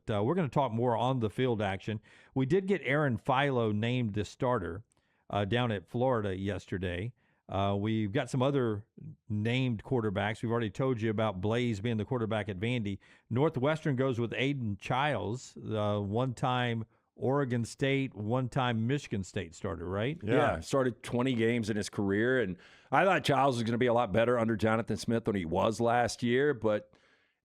we're going to talk more on the field action. We did get Aaron Philo named the starter down at Florida yesterday. We've got some other named quarterbacks. We've already told you about Blaze being the quarterback at Vandy. Northwestern goes with Aiden Childs, one-time Oregon State, one-time Michigan State starter, right? Yeah, started 20 games in his career, and I thought Childs was going to be a lot better under Jonathan Smith than he was last year, but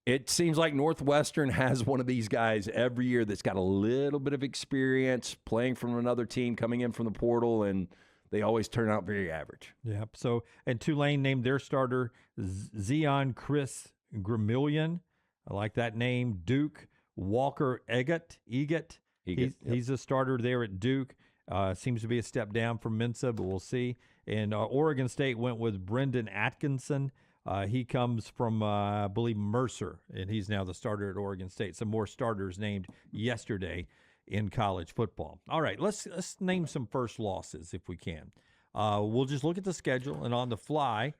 it seems like Northwestern has one of these guys every year that's got a little bit of experience playing from another team, coming in from the portal, and they always turn out very average. Yep. So, and Tulane named their starter Zion Chris Gramillion. I like that name. Duke Walker Eggett. He's a starter there at Duke. Seems to be a step down from Mensa, but we'll see. And Oregon State went with Brendan Atkinson. He comes from, I believe, Mercer, and he's now the starter at Oregon State. Some more starters named yesterday in college football. All right, let's name some first losses if we can. We'll just look at the schedule and on the fly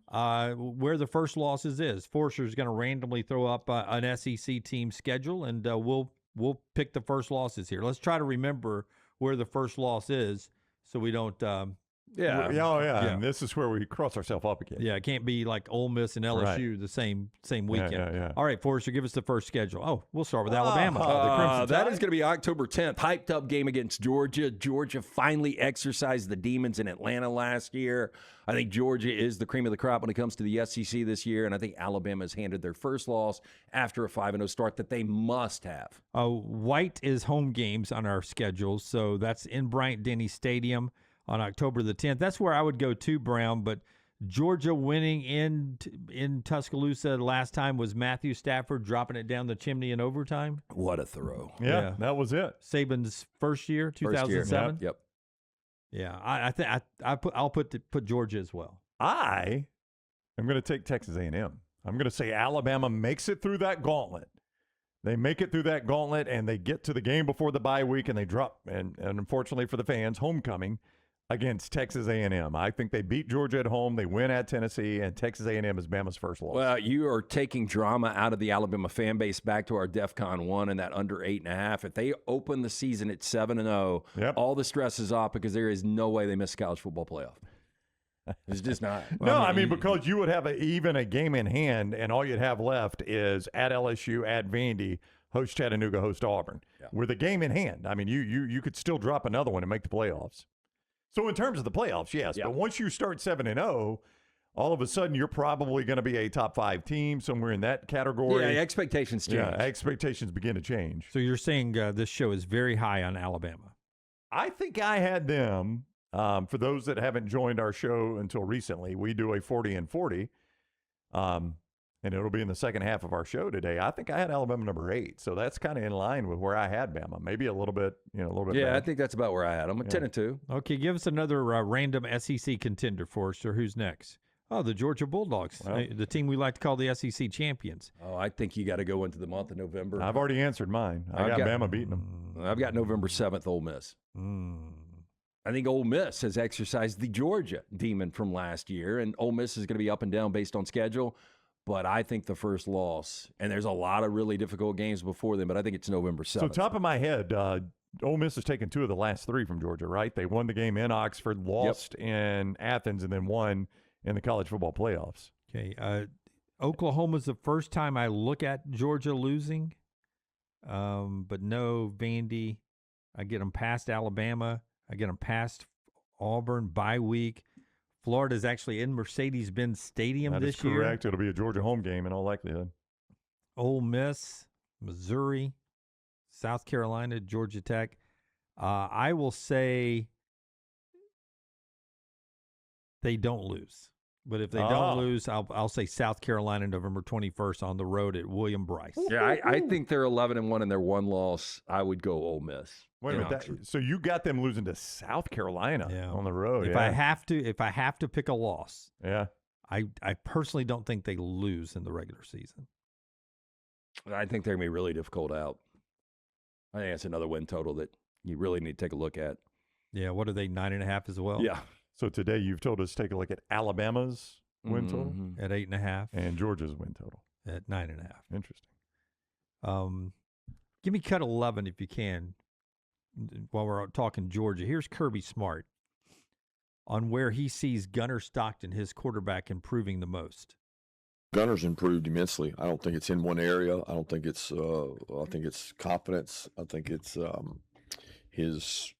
where the first losses is. Forster's going to randomly throw up an SEC team schedule, and we'll pick the first losses here. Let's try to remember where the first loss is so we don't And this is where we cross ourselves up again. Yeah, it can't be like Ole Miss and LSU the same weekend. Yeah. All right, Forrester, give us the first schedule. Oh, we'll start with Alabama. The Crimson that Tide. is going to be October 10th. Hyped up game against Georgia. Georgia finally exercised the demons in Atlanta last year. I think Georgia is the cream of the crop when it comes to the SEC this year, and I think Alabama has handed their first loss after a 5-0 start that they must have. White is home games on our schedule, so that's in Bryant-Denny Stadium on October the 10th. That's where I would go to, Brown, but Georgia winning in Tuscaloosa last time was Matthew Stafford dropping it down the chimney in overtime. What a throw. Yeah, that was it. Saban's first year, 2007. Yep. Yeah, I'll put Georgia as well. I am going to take Texas A&M. I'm going to say Alabama makes it through that gauntlet. They make it through that gauntlet, and they get to the game before the bye week, and they drop, and unfortunately for the fans, homecoming against Texas A&M. I think they beat Georgia at home. They win at Tennessee, and Texas A&M is Bama's first loss. Well, you are taking drama out of the Alabama fan base back to our DEFCON 1 and that under 8.5. If they open the season at 7-0, all the stress is off because there is no way they miss a college football playoff. It's just not. No, I mean, because you would have even a game in hand, and all you'd have left is at LSU, at Vandy, host Chattanooga, host Auburn. Yeah. With a game in hand, I mean, you could still drop another one and make the playoffs. So in terms of the playoffs, yes. But once you start 7-0, all of a sudden you're probably going to be a top 5 team, somewhere in that category. Yeah, expectations change. Yeah, expectations begin to change. So you're saying this show is very high on Alabama? I think I had them. For those that haven't joined our show until recently, we do a 40 and 40, and it'll be in the second half of our show today. I think I had Alabama number 8, so that's kind of in line with where I had Bama. Maybe a little bit, Yeah, better. I think that's about where I had them. 10-2. Okay, give us another random SEC contender for us. Or who's next? Oh, the Georgia Bulldogs, the team we like to call the SEC champions. Oh, I think you got to go into the month of November. I've already answered mine. I got Bama beating them. I've got November 7th, Ole Miss. I think Ole Miss has exercised the Georgia demon from last year, and Ole Miss is going to be up and down based on schedule. But I think the first loss, and there's a lot of really difficult games before them, but I think it's November 7th. So top of my head, Ole Miss has taken 2 of the last 3 from Georgia, right? They won the game in Oxford, lost in Athens, and then won in the college football playoffs. Okay. Oklahoma's the first time I look at Georgia losing, but no, Vandy. I get them past Alabama. I get them past Auburn, bye week. Florida's actually in Mercedes-Benz Stadium this year. That is correct. It'll be a Georgia home game in all likelihood. Ole Miss, Missouri, South Carolina, Georgia Tech. I will say they don't lose. But if they don't lose, I'll say South Carolina November 21st on the road at William Bryce. Yeah, I think they're 11-1 in their one loss. I would go Ole Miss. Wait a minute. So you got them losing to South Carolina on the road. If I have to pick a loss, I personally don't think they lose in the regular season. I think they're going to be really difficult out. I think that's another win total that you really need to take a look at. Yeah, what are they, 9.5 as well? Yeah. So today you've told us to take a look at Alabama's win total at 8.5 and Georgia's win total at 9.5. Interesting. Give me cut 11 if you can while we're talking Georgia. Here's Kirby Smart on where he sees Gunner Stockton, his quarterback, improving the most. Gunner's improved immensely. I don't think it's in one area. I don't think it's I think it's confidence. I think it's his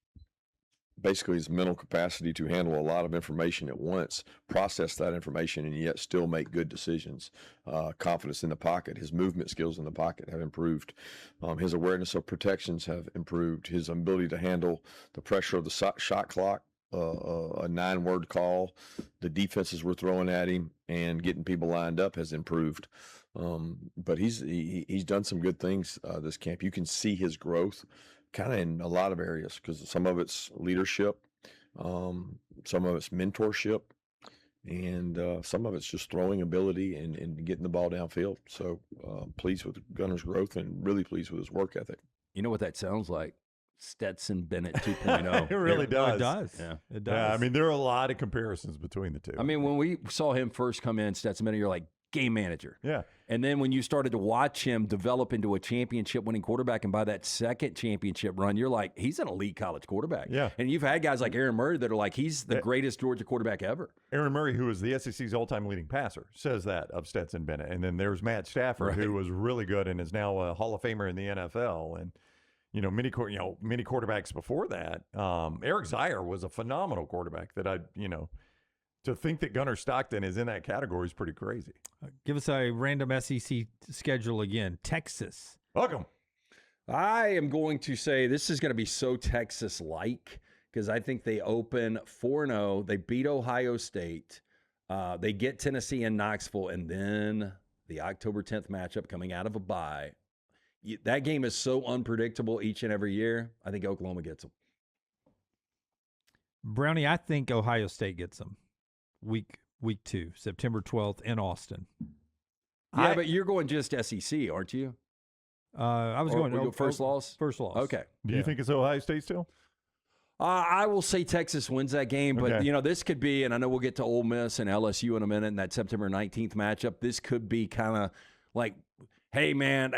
mental capacity to handle a lot of information at once, process that information, and yet still make good decisions. Confidence in the pocket. His movement skills in the pocket have improved. His awareness of protections have improved. His ability to handle the pressure of the shot clock, a 9-word call, the defenses we're throwing at him, and getting people lined up has improved. But he's done some good things this camp. You can see his growth kind of in a lot of areas, because some of it's leadership, some of it's mentorship, and some of it's just throwing ability and getting the ball downfield. So pleased with Gunner's growth and really pleased with his work ethic. You know what that sounds like? Stetson Bennett 2.0. It really does. It does. Yeah. It does. Yeah, I mean, there are a lot of comparisons between the two. I mean, when we saw him first come in, Stetson Bennett, you're like, game manager. Yeah. And then when you started to watch him develop into a championship-winning quarterback, and by that second championship run, you're like, he's an elite college quarterback. Yeah. And you've had guys like Aaron Murray that are like, he's the greatest Georgia quarterback ever. Aaron Murray, who is the SEC's all-time leading passer, says that of Stetson Bennett. And then there's Matt Stafford, who was really good and is now a Hall of Famer in the NFL. And many quarterbacks before that. Eric Zier was a phenomenal quarterback to think that Gunner Stockton is in that category is pretty crazy. Give us a random SEC schedule again. Texas. Welcome. I am going to say this is going to be so Texas-like, because I think they open 4-0. They beat Ohio State. They get Tennessee and Knoxville, and then the October 10th matchup coming out of a bye. That game is so unpredictable each and every year. I think Oklahoma gets them. Brownie, I think Ohio State gets them. Week 2, September 12th in Austin. Yeah, but you're going just SEC, aren't you? I was going first loss. First loss. Okay. Do you think it's Ohio State still? I will say Texas wins that game, but this could be, and I know we'll get to Ole Miss and LSU in a minute in that September 19th matchup. This could be kind of like, hey, man,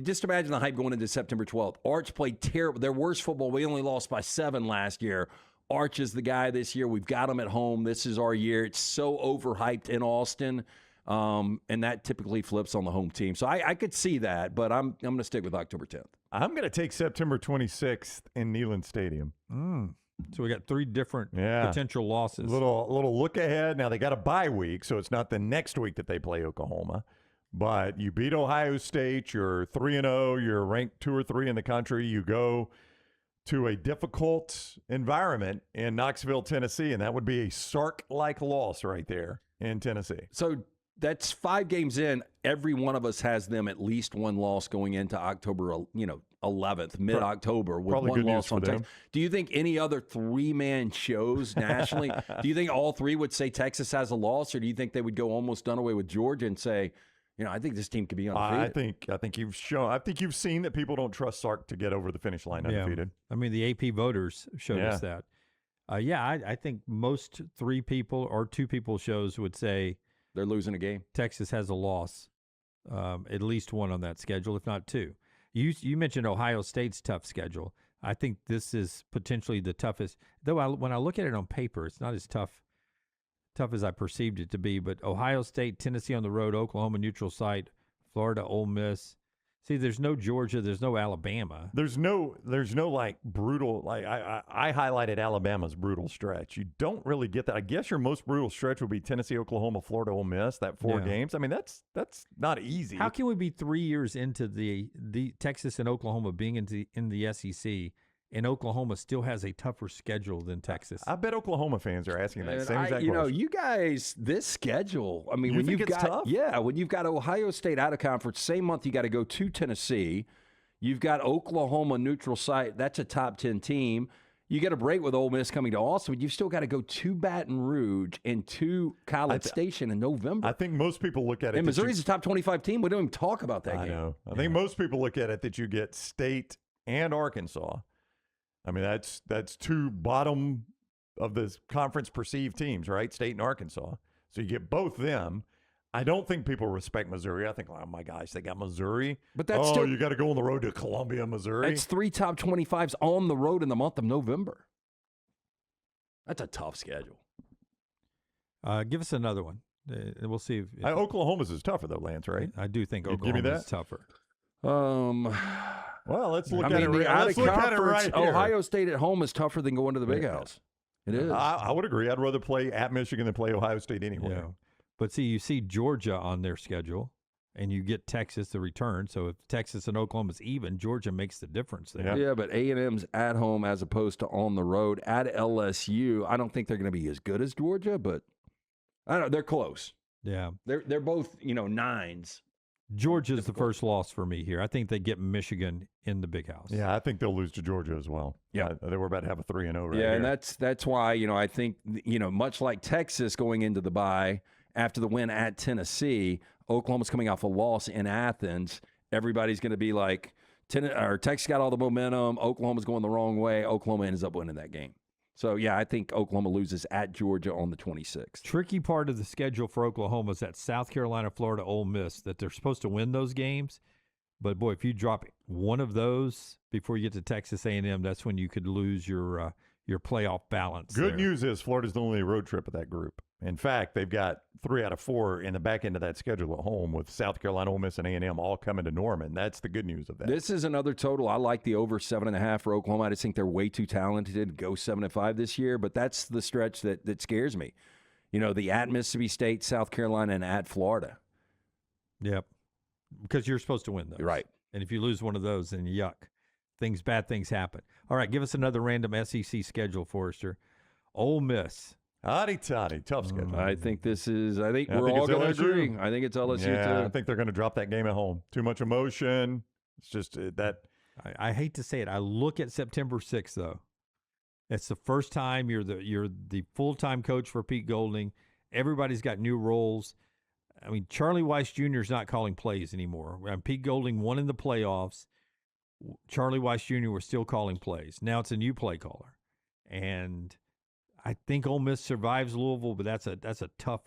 just imagine the hype going into September 12th. Arch played terrible. Their worst football. We only lost by 7 last year. Arch is the guy this year. We've got him at home. This is our year. It's so overhyped in Austin, and that typically flips on the home team. So I could see that, but I'm going to stick with October 10th. I'm going to take September 26th in Neyland Stadium. So we got 3 different potential losses. Little look ahead. Now they got a bye week, so it's not the next week that they play Oklahoma. But you beat Ohio State. You're 3-0. You're ranked 2 or 3 in the country. You go to a difficult environment in Knoxville, Tennessee, and that would be a Sark-like loss right there in Tennessee. So that's 5 games in. Every one of us has them at least 1 loss going into October, 11th, mid-October, with 1 loss on Texas. Do you think any other 3-man shows nationally, do you think all 3 would say Texas has a loss, or do you think they would go almost done away with Georgia and say, I think this team could be undefeated? I think you've seen that people don't trust Sark to get over the finish line undefeated. I mean, the AP voters showed us that. I think most 3 people or 2 people shows would say they're losing a game. Texas has a loss, at least 1 on that schedule, if not 2. You mentioned Ohio State's tough schedule. I think this is potentially the toughest. Though when I look at it on paper, it's not as tough as I perceived it to be, but Ohio State, Tennessee on the road, Oklahoma neutral site, Florida, Ole Miss. See, there's no Georgia, there's no Alabama. There's no like brutal, like I highlighted Alabama's brutal stretch. You don't really get that. I guess your most brutal stretch would be Tennessee, Oklahoma, Florida, Ole Miss, that 4 games. I mean, that's not easy. How can we be 3 years into the Texas and Oklahoma being in the SEC, and Oklahoma still has a tougher schedule than Texas? I bet Oklahoma fans are asking that same exact question. You guys, this schedule, I mean, when you've got tough? When you've got Ohio State out of conference, same month you got to go to Tennessee. You've got Oklahoma neutral site. That's a top 10 team. You get a break with Ole Miss coming to Austin, but you've still got to go to Baton Rouge and to College Station in November. I think most people look at it. And Missouri's a top 25 team. We don't even talk about that game. I know. I think most people look at it that you get State and Arkansas. I mean, that's 2 bottom of the conference perceived teams, right? State and Arkansas. So you get both them. I don't think people respect Missouri. I think, oh my gosh, they got Missouri. But that's still, you got to go on the road to Columbia, Missouri. It's 3 top 25s on the road in the month of November. That's a tough schedule. Give us another one. We'll see. If Oklahoma's is tougher though, Lance. Right? I do think You'd give me Oklahoma's that? tougher. Well, let's look I at mean, it. let's look at it right here. Ohio State at home is tougher than going to the Big House. It is. I would agree. I'd rather play at Michigan than play Ohio State anyway. Yeah. But you see Georgia on their schedule, and you get Texas to return. So if Texas and Oklahoma's even, Georgia makes the difference there. Yeah, but A&M's at home as opposed to on the road at LSU. I don't think they're going to be as good as Georgia, but I don't know. They're close. Yeah. They're both, 9s. Georgia's the first loss for me here. I think they get Michigan in the Big House. Yeah, I think they'll lose to Georgia as well. Yeah. They were about to have a 3-0 right Yeah, here. and that's why, I think, much like Texas going into the bye after the win at Tennessee, Oklahoma's coming off a loss in Athens. Everybody's going to be like, Texas got all the momentum. Oklahoma's going the wrong way. Oklahoma ends up winning that game. So, yeah, I think Oklahoma loses at Georgia on the 26th. Tricky part of the schedule for Oklahoma is that South Carolina, Florida, Ole Miss, that they're supposed to win those games. But, boy, if you drop one of those before you get to Texas A&M, that's when you could lose your playoff balance. Good news is Florida's the only road trip of that group. In fact, they've got 3 out of 4 in the back end of that schedule at home with South Carolina, Ole Miss, and A&M all coming to Norman. That's the good news of that. This is another total. I like the over 7.5 for Oklahoma. I just think they're way too talented to go 7-5 this year, but that's the stretch that scares me. The at Mississippi State, South Carolina, and at Florida. Yep. Because you're supposed to win those. You're right. And if you lose one of those, then yuck. Bad things happen. All right, give us another random SEC schedule, Forrester. Ole Miss. Toddy, tough schedule. I think we're all going to agree. I think it's LSU too. I think they're going to drop that game at home. Too much emotion. It's just that. I hate to say it. I look at September 6th, though. It's the first time you're the full-time coach for Pete Golding. Everybody's got new roles. I mean, Charlie Weiss Jr. is not calling plays anymore. Pete Golding won in the playoffs. Charlie Weiss Jr. was still calling plays. Now it's a new play caller. And I think Ole Miss survives Louisville, but that's a tough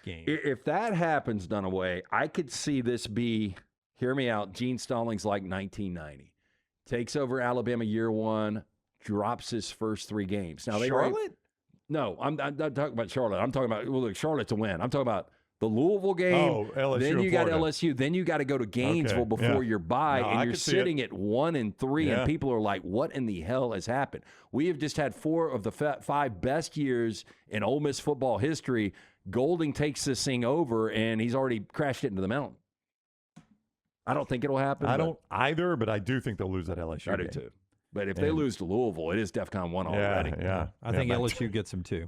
game. If that happens, Dunaway, I could see this be, hear me out, Gene Stallings like 1990. Takes over Alabama year 1, drops his first 3 games. Now Charlotte? No, I'm not talking about Charlotte. I'm talking about Charlotte to win. I'm talking about the Louisville game. Oh, LSU. Then you got Florida. LSU. Then you got to go to Gainesville before your bye, and you're sitting at 1-3, and people are like, "What in the hell has happened?" We have just had 4 of the 5 best years in Ole Miss football history. Golding takes this thing over, and he's already crashed it into the mountain. I don't think it'll happen. I don't either, but I do think they'll lose that LSU. I do too. But if they lose to Louisville, it is DEFCON 1 already. Yeah. I think LSU gets them too.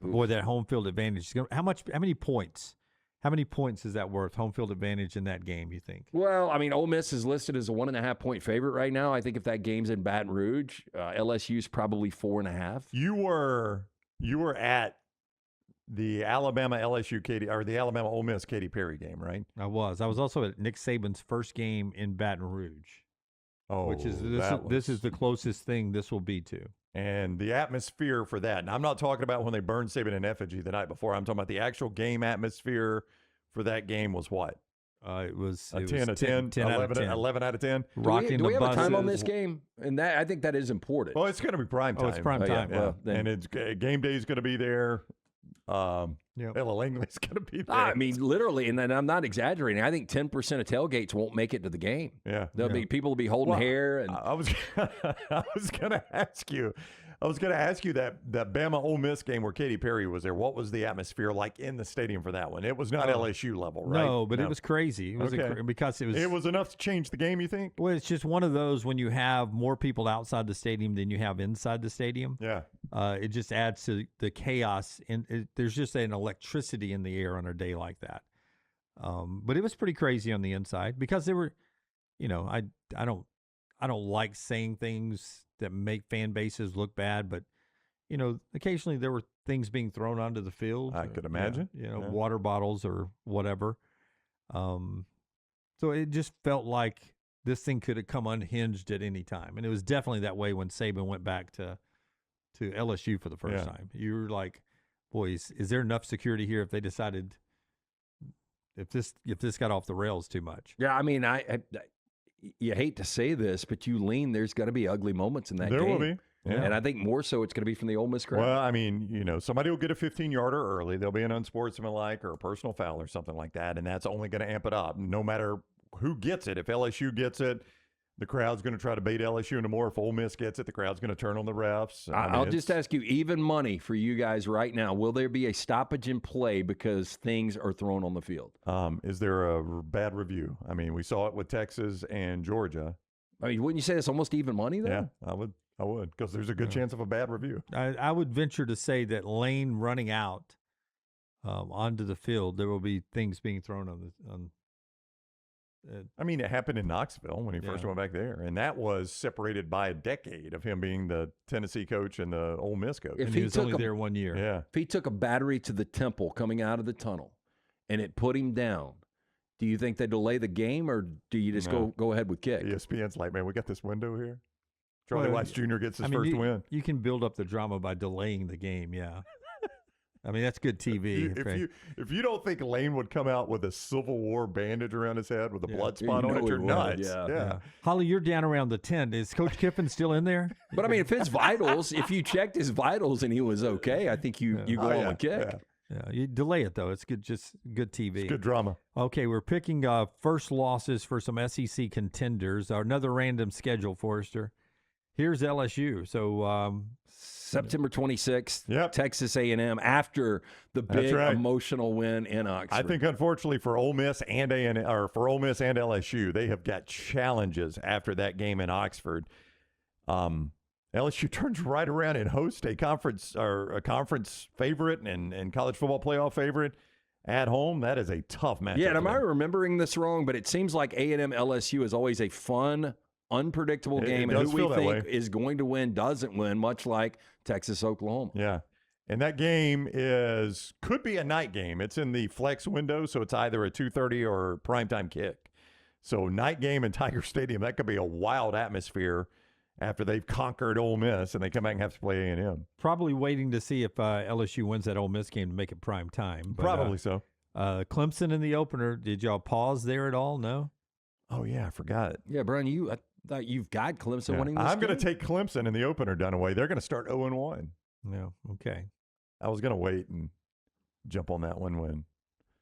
Boy, that home field advantage. How many points? How many points is that worth? Home field advantage in that game, you think? Well, I mean, Ole Miss is listed as a 1.5-point favorite right now. I think if that game's in Baton Rouge, LSU's probably 4.5. You were at the Alabama LSU or the Alabama Ole Miss Katy Perry game, right? I was also at Nick Saban's first game in Baton Rouge. Oh, which is this is the closest thing this will be to. And the atmosphere for that. And I'm not talking about when they burned Saban in effigy the night before. I'm talking about the actual game atmosphere for that game was what? It was a 10 out of 10. 11 out of 10. Rocking do we the have a time on buses. this game? And I think that is important. Well, it's going to be prime time. Oh, it's prime time. Yeah. Well, then- And it's game day is going to be there. Ella Langley's going to be there. I mean, literally, and then I'm not exaggerating. I think 10% of tailgates won't make it to the game. Yeah. There'll be people will be holding hair. And I was going to ask you. that Bama Ole Miss game where Katy Perry was there. What was the atmosphere like in the stadium for that one? It was not LSU level, right? No, but it was crazy. It was because it was enough to change the game. You think? Well, it's just one of those when you have more people outside the stadium than you have inside the stadium. Yeah. It just adds to the chaos, and there's just an electricity in the air on a day like that. But it was pretty crazy on the inside because there were, I don't like saying things that make fan bases look bad, but occasionally there were things being thrown onto the field. I could imagine. Water bottles or whatever. So it just felt like this thing could have come unhinged at any time, and it was definitely that way when Saban went back to LSU for the first time. You were like, boys, is there enough security here if they decided if this got off the rails too much. Yeah, I mean, you hate to say this, but you lean there's going to be ugly moments in that game. There will be. Yeah. And I think more so it's going to be from the Ole Miss crowd. Well, I mean, somebody will get a 15-yarder early. There'll be an unsportsmanlike or a personal foul or something like that, and that's only going to amp it up. No matter who gets it, if LSU gets it, the crowd's going to try to bait LSU into more. If Ole Miss gets it, the crowd's going to turn on the refs. I'll just ask you, even money for you guys right now, will there be a stoppage in play because things are thrown on the field? Is there a bad review? I mean, we saw it with Texas and Georgia. I mean, wouldn't you say it's almost even money, though? Yeah, I would, because there's a good chance of a bad review. I would venture to say that lane running out onto the field, there will be things being thrown on. I mean, it happened in Knoxville when he first went back there, and that was separated by a decade of him being the Tennessee coach and the Ole Miss coach. And he was only there 1 year. Yeah. If he took a battery to the temple coming out of the tunnel and it put him down, do you think they delay the game, or do you just go ahead with kick? ESPN's like, man, we got this window here. Charlie Watts Jr. gets his first win. You can build up the drama by delaying the game, yeah. I mean, that's good TV. If you don't think Lane would come out with a Civil War bandage around his head with a blood spot on it, you're nuts. Yeah. Holly, you're down around the tent. Is Coach Kiffin still in there? But, I mean, if his vitals, if you checked his vitals and he was okay, I think you go on with kick. Yeah, you delay it, though. It's good, just good TV. It's good drama. Okay, we're picking first losses for some SEC contenders. Another random schedule, Forrester. Here's LSU. So September 26th, Texas A&M after the big emotional win in Oxford. I think, unfortunately, for Ole Miss and LSU, they have got challenges after that game in Oxford. LSU turns right around and hosts a conference favorite and college football playoff favorite at home. That is a tough matchup. Yeah, and am I remembering this wrong? But it seems like A&M LSU is always a fun, unpredictable game, and who we think is going to win doesn't win, much like Texas Oklahoma. Yeah. And that game could be a night game. It's in the flex window, so it's either a 2:30 or primetime kick. So night game in Tiger Stadium, that could be a wild atmosphere after they've conquered Ole Miss and they come back and have to play A&M. Probably waiting to see if LSU wins that Ole Miss game to make it prime time. But, probably so. Clemson in the opener, did y'all pause there at all? No? Oh, yeah, I forgot. Yeah, Brian, I thought you've got Clemson winning this I'm game. going to take Clemson in the opener, Dunaway. They're going to start 0-1. No, okay. I was going to wait and jump on that one win.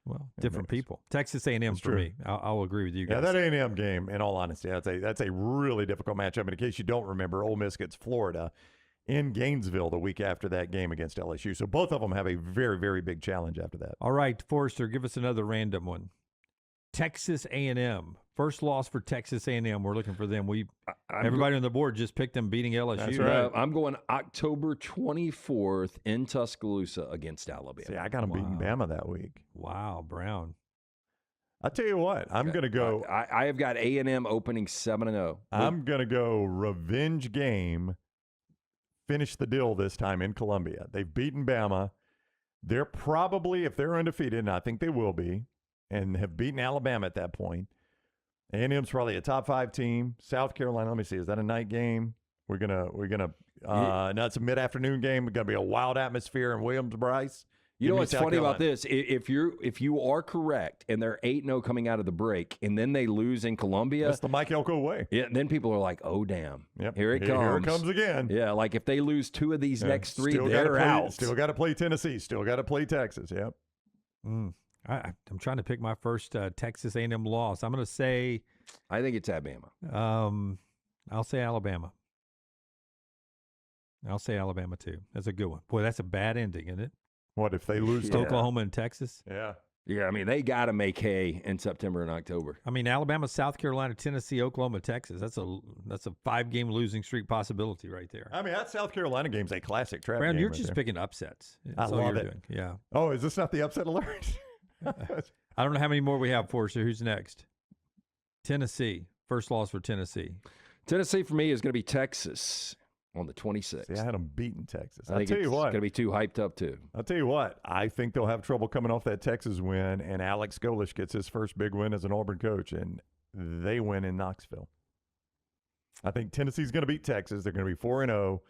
Well, different people. Texas A&M for me. I'll agree with you guys. Yeah, that A&M game, in all honesty, that's a really difficult matchup. And in case you don't remember, Ole Miss gets Florida in Gainesville the week after that game against LSU. So both of them have a very, very big challenge after that. All right, Forrester, give us another random one. Texas A&M. First loss for Texas A&M. We're looking for them. Everybody on the board just picked them beating LSU. That's right. I'm going October 24th in Tuscaloosa against Alabama. See, I got them beating Bama that week. Wow, Brown. I'll tell you what. I'm going to go. I have got A&M opening 7-0. I'm going to go revenge game. Finish the deal this time in Columbia. They've beaten Bama. They're probably, if they're undefeated, and I think they will be, and have beaten Alabama at that point, A&M's probably a top 5 team. South Carolina, let me see, is that a night game? We're gonna. No, it's a mid-afternoon game. It's gonna be a wild atmosphere in Williams-Brice. You know what's funny about this? If you are correct and they're 8-0 coming out of the break, and then they lose in Columbia, that's the Mike Elko way. Yeah, then people are like, "Oh damn, yep. Here it comes! Here it comes again." Yeah, like if they lose 2 of these next 3, they're out. Still got to play Tennessee. Still got to play Texas. Yep. I'm trying to pick my first Texas A&M loss. I'm going to say, I think it's Alabama. I'll say Alabama. I'll say Alabama too. That's a good one. Boy, that's a bad ending, isn't it? What if they lose to Oklahoma and Texas? Yeah. Yeah, I mean, they got to make hay in September and October. I mean, Alabama, South Carolina, Tennessee, Oklahoma, Texas. That's a 5-game losing streak possibility right there. I mean, that South Carolina game's a classic trap Brown, game. you're just picking upsets. I love it. Doing. Yeah. Oh, is this not the upset alert? I don't know how many more we have for us. So who's next? Tennessee. First loss for Tennessee. Tennessee for me is going to be Texas on the 26th. See, I had them beating Texas. I think it's going to be too hyped up too. I'll tell you what. I think they'll have trouble coming off that Texas win, and Alex Golesh gets his first big win as an Auburn coach, and they win in Knoxville. I think Tennessee's going to beat Texas. They're going to be 4-0.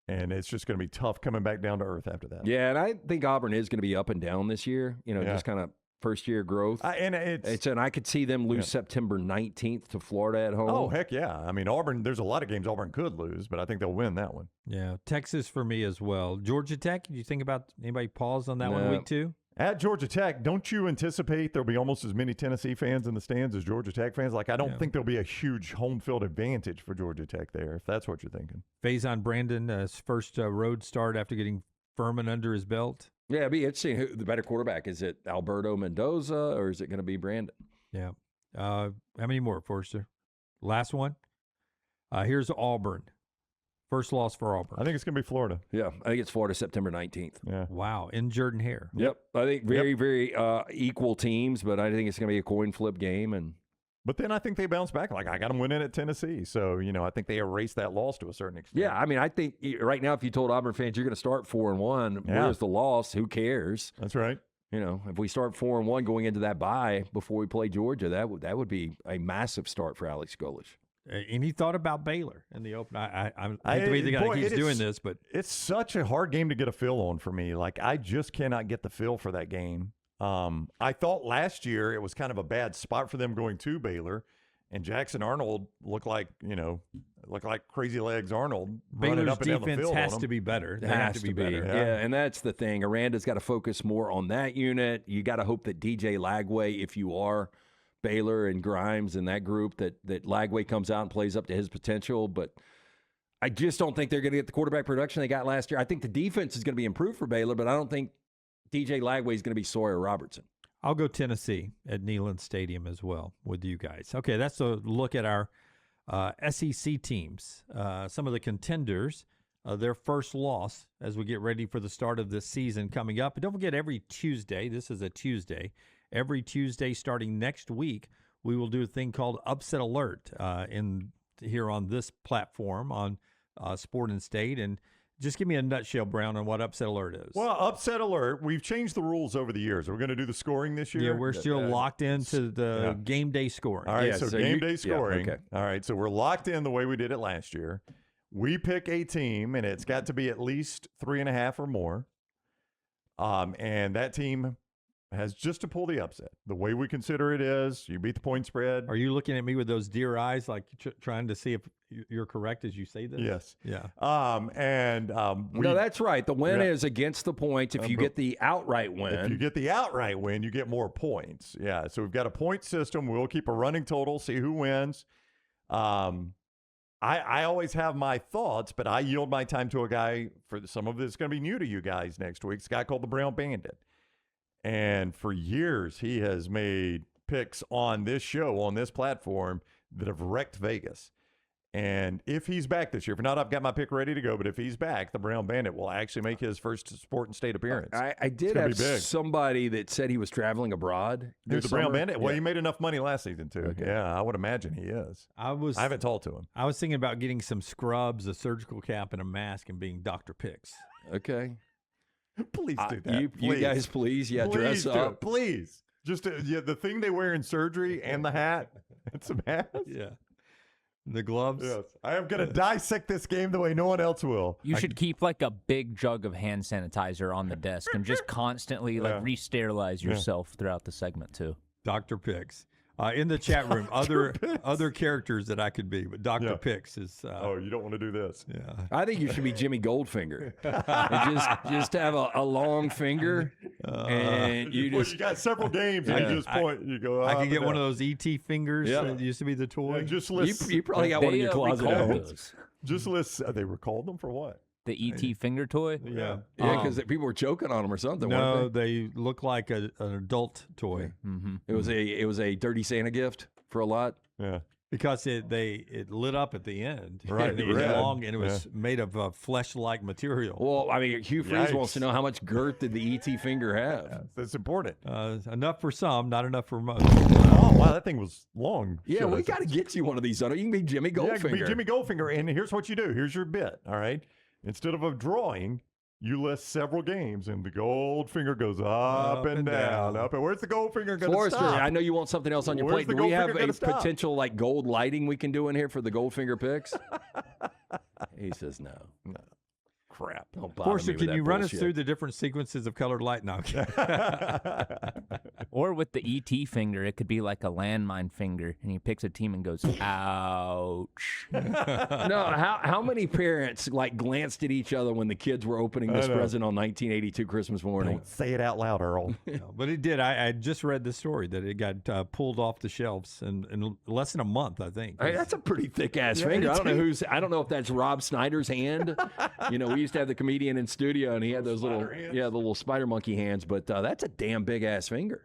And it's just going to be tough coming back down to earth after that. Yeah, and I think Auburn is going to be up and down this year. Just kind of first-year growth. And I could see them lose September 19th to Florida at home. Oh, heck yeah. I mean, Auburn, there's a lot of games Auburn could lose, but I think they'll win that one. Yeah, Texas for me as well. Georgia Tech, do you think about anybody pause on that one week 2? At Georgia Tech, don't you anticipate there'll be almost as many Tennessee fans in the stands as Georgia Tech fans? Like, I don't think there'll be a huge home field advantage for Georgia Tech there, if that's what you're thinking. Faison Brandon, his first road start after getting Furman under his belt. Yeah, it'd be interesting who the better quarterback. Is it Alberto Mendoza or is it going to be Brandon? Yeah. How many more, Forster? Last one. Here's Auburn. First loss for Auburn. I think it's going to be Florida. Yeah, I think it's Florida September 19th. Yeah. Wow, in Jordan-Hare. Yep. I think very equal teams, but I think it's going to be a coin flip game. But then I think they bounce back. Like, I got them winning at Tennessee. So, I think they erase that loss to a certain extent. Yeah, I mean, I think right now if you told Auburn fans you're going to start 4-1, where's the loss? Who cares? That's right. If we start 4-1 going into that bye before we play Georgia, that would be a massive start for Alex Golesh. Any thought about Baylor in the open? I hate to be the guy that keeps doing this, but it's such a hard game to get a feel on for me. Like, I just cannot get the feel for that game. I thought last year it was kind of a bad spot for them going to Baylor, and Jackson Arnold looked like Crazy Legs Arnold. Baylor's defense has to be better. It has to be better. Yeah, and that's the thing. Aranda's got to focus more on that unit. You got to hope that DJ Lagway, if you are Baylor and Grimes and that group, that Lagway comes out and plays up to his potential. But I just don't think they're going to get the quarterback production they got last year. I think the defense is going to be improved for Baylor, but I don't think DJ Lagway is going to be Sawyer Robertson. I'll go Tennessee at Neyland Stadium as well with you guys. Okay, that's a look at our SEC teams. Some of the contenders, their first loss as we get ready for the start of this season coming up. And don't forget, every Tuesday, this is a Tuesday, every Tuesday starting next week, we will do a thing called Upset Alert here on this platform on Sport and State. And just give me a nutshell, Brown, on what Upset Alert is. Well, Upset Alert, we've changed the rules over the years. We're going to do the scoring this year. Yeah, we're still locked into the game day scoring. All right, so game day scoring. Yeah, okay. All right, so we're locked in the way we did it last year. We pick a team, and it's got to be at least 3.5 or more. And that team has just to pull the upset. The way we consider it is you beat the point spread. Are you looking at me with those deer eyes, like trying to see if you're correct as you say this? Yes. Yeah. No, that's right. The win is against the points. If you get the outright win. If you get the outright win, you get more points. Yeah. So we've got a point system. We'll keep a running total, see who wins. I always have my thoughts, but I yield my time to a guy for some of this going to be new to you guys next week. It's a guy called the Brown Bandit. And for years, he has made picks on this show, on this platform, that have wrecked Vegas. And if he's back this year, if not, I've got my pick ready to go. But if he's back, the Brown Bandit will actually make his first Sport and State appearance. I did have somebody that said he was traveling abroad. Dude, the Brown Bandit? Well, he made enough money last season, too. Okay. Yeah, I would imagine he is. I haven't talked to him. I was thinking about getting some scrubs, a surgical cap, and a mask and being Dr. Picks. Okay. Please do that. You guys, please, dress up. Please. Just the thing they wear in surgery and the hat and some hats. Yeah. The gloves. Yes. I am going to dissect this game the way no one else will. You should keep like a big jug of hand sanitizer on the desk and just constantly re-sterilize yourself throughout the segment too. Dr. Picks. In the chat room, other characters that I could be, but Dr. Picks is. You don't want to do this. Yeah, I think you should be Jimmy Goldfinger, and just have a long finger, and you got several games, and you just point. You go. I could get one of those ET fingers that used to be the toy. Yeah, just list. You probably got one in your closet. Just list. They recalled them for what? The ET finger toy? Yeah. Yeah, because people were choking on them or something. No, they look like an adult toy. Mm-hmm. It was a dirty Santa gift for a lot. Yeah. Because it lit up at the end. Right. And it was long and it was made of flesh-like material. Well, I mean, Hugh Freeze wants to know how much girth did the ET finger have? Yeah, that's important. Enough for some, not enough for most. Oh, wow, that thing was long. Yeah, we got to get you one of these. You can be Jimmy Goldfinger. Yeah, you can be Jimmy Goldfinger. And here's what you do. Here's your bit, all right? Instead of a drawing, you list several games, and the gold finger goes up and down. Up and where's the gold finger going to stop? I know you want something else on your plate. Do we have a potential like gold lighting we can do in here for the Goldfinger picks? He says no. crap. Don't bother me Portia, with can that you run us bullshit. through the different sequences of colored light? No. Or with the ET finger, it could be like a landmine finger, and he picks a team and goes, ouch. No, how many parents like glanced at each other when the kids were opening this present on 1982 Christmas morning? Don't say it out loud, Earl. No, but it did. I just read the story that it got pulled off the shelves in less than a month, I think. Hey, that's a pretty thick ass finger. I don't know if that's Rob Snyder's hand. You know, we used to have the comedian in studio, and he had those the little spider monkey hands. But that's a damn big ass finger.